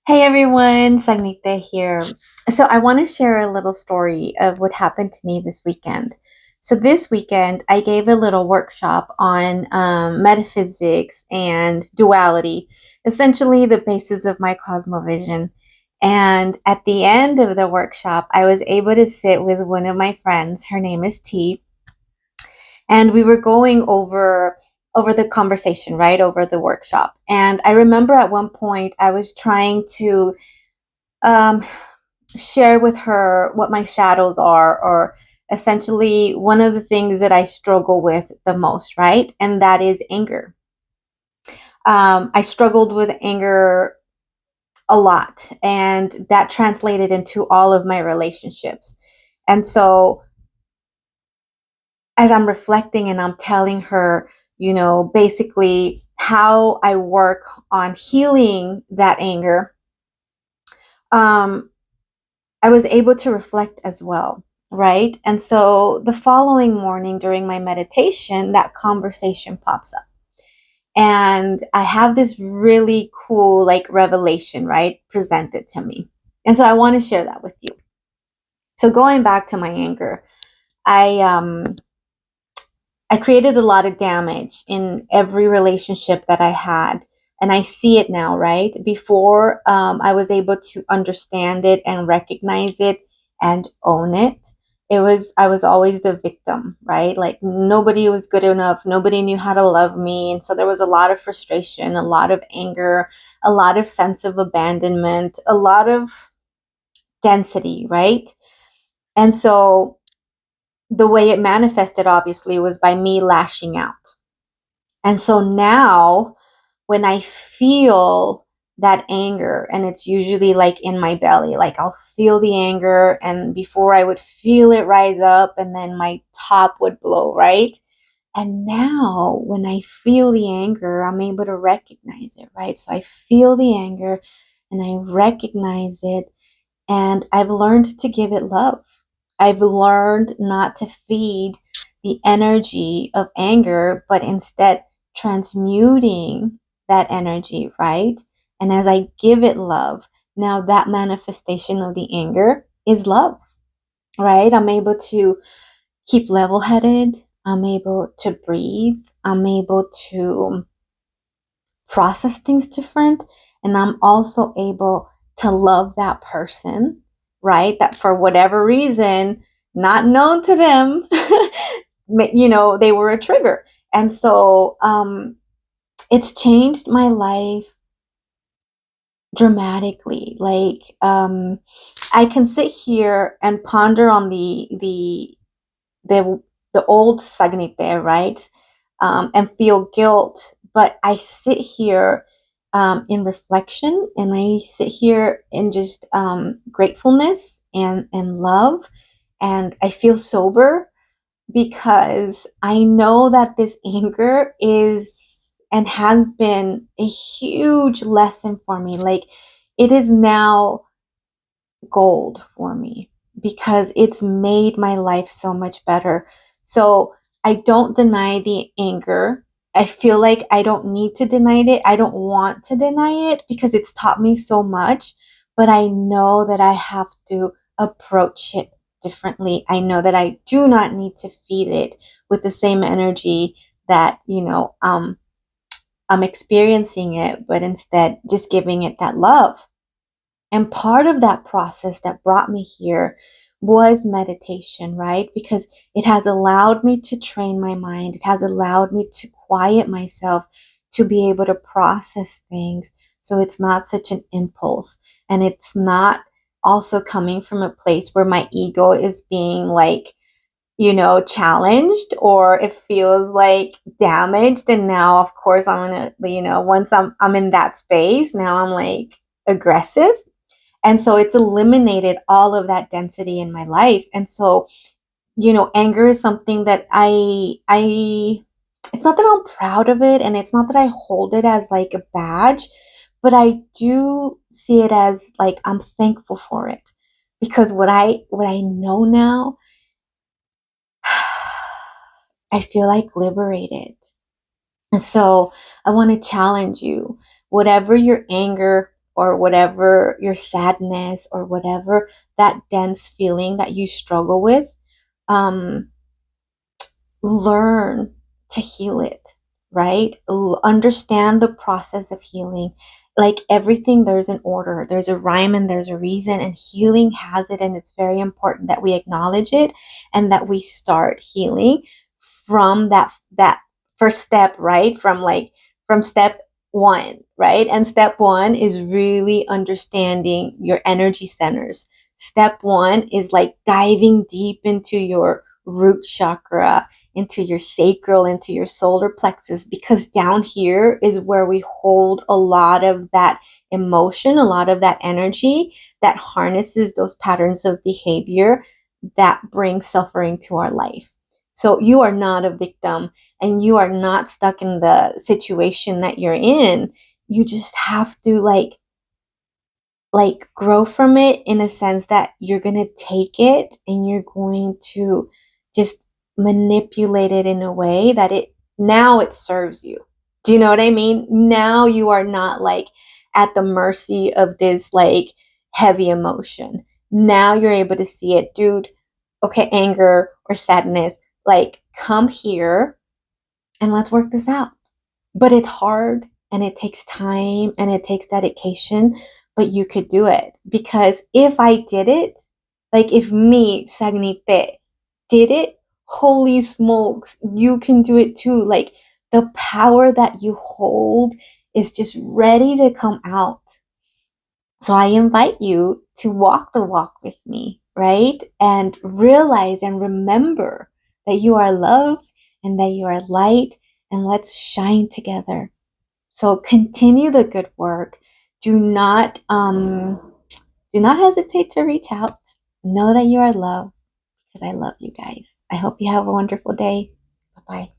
Hey everyone, Sagnita here. So I want to share a little story of what happened to me this weekend. So this weekend, I gave a little workshop on metaphysics and duality, essentially the basis of my cosmovision. And at the end of the workshop, I was able to sit with one of my friends. Her name is T, and we were going over the conversation, right, over the workshop. And I remember at one point I was trying to um, share with her what my shadows are, or essentially one of the things that I struggle with the most, right? And that is anger. I struggled with anger a lot, and that translated into all of my relationships. And so, as I'm reflecting and I'm telling her, basically how I work on healing that anger, um, I was able to reflect as well, right? And so the following morning during my meditation, that conversation pops up. And I have this really cool, like, revelation, right, presented to me. And so I want to share that with you. So going back to my anger, I um I created a lot of damage in every relationship that I had. And I see it now, right? Before, I was able to understand it and recognize it and own it. I was always the victim, right? Like nobody was good enough. Nobody knew how to love me. And so there was a lot of frustration, a lot of anger, a lot of sense of abandonment, a lot of density, right? And so the way it manifested obviously was by me lashing out. And so now when I feel that anger, and it's usually like in my belly, like I'll feel the anger, and before I would feel it rise up, and then my top would blow, right? And now when I feel the anger, I'm able to recognize it, right? So I feel the anger and I recognize it, and I've learned to give it love. I've learned not to feed the energy of anger, but instead transmuting that energy, right? And as I give it love, now that manifestation of the anger is love, right? I'm able to keep level headed. I'm able to breathe. I'm able to process things different. And I'm also able to love that person, right? That for whatever reason, not known to them, they were a trigger. And so it's changed my life dramatically. Like, I can sit here and ponder on the, the old Sagnite, right? And feel guilt. But I sit here in reflection, and I sit here in just gratefulness and love. And I feel sober because I know that this anger is and has been a huge lesson for me. Like, it is now gold for me because it's made my life so much better. So I don't deny the anger. I feel like I don't need to deny it. I don't want to deny it because it's taught me so much. But I know that I have to approach it differently. I know that I do not need to feed it with the same energy that, I'm experiencing it, but instead just giving it that love. And part of that process that brought me here was meditation, right? Because it has allowed me to train my mind. It has allowed me to quiet myself to be able to process things. So it's not such an impulse. And it's not also coming from a place where my ego is being like, challenged, or it feels like damaged. And now, of course, I'm going to, once I'm in that space, now I'm like aggressive, and so it's eliminated all of that density in my life. And so, anger is something that I it's not that I'm proud of it, and it's not that I hold it as like a badge, but I do see it as like I'm thankful for it, because what I know now, I feel like liberated. And so I want to challenge you, whatever your anger or whatever your sadness or whatever that dense feeling that you struggle with, um, learn to heal it, right? Understand the process of healing. Like everything, there's an order, there's a rhyme, and there's a reason, and healing has it. And it's very important that we acknowledge it and that we start healing from that first step, right? From step one, right? And step one is really understanding your energy centers. Step one is like diving deep into your root chakra, into your sacral, into your solar plexus, because down here is where we hold a lot of that emotion, a lot of that energy that harnesses those patterns of behavior that bring suffering to our life. So you are not a victim and you are not stuck in the situation that you're in. You just have to grow from it, in a sense that you're going to take it and you're going to just manipulate it in a way that it serves you. Do you know what I mean? Now you are not like at the mercy of this like heavy emotion. Now you're able to see it, dude. Okay, anger or sadness, like come here and let's work this out. But it's hard and it takes time and it takes dedication, but you could do it. Because if I did it, like if me, Sagnite, did it, holy smokes, you can do it too. Like the power that you hold is just ready to come out. So I invite you to walk the walk with me, right? And realize and remember that you are loved and that you are light, and let's shine together. So continue the good work. Do not hesitate to reach out. Know that you are loved, because I love you guys. I hope you have a wonderful day. Bye bye.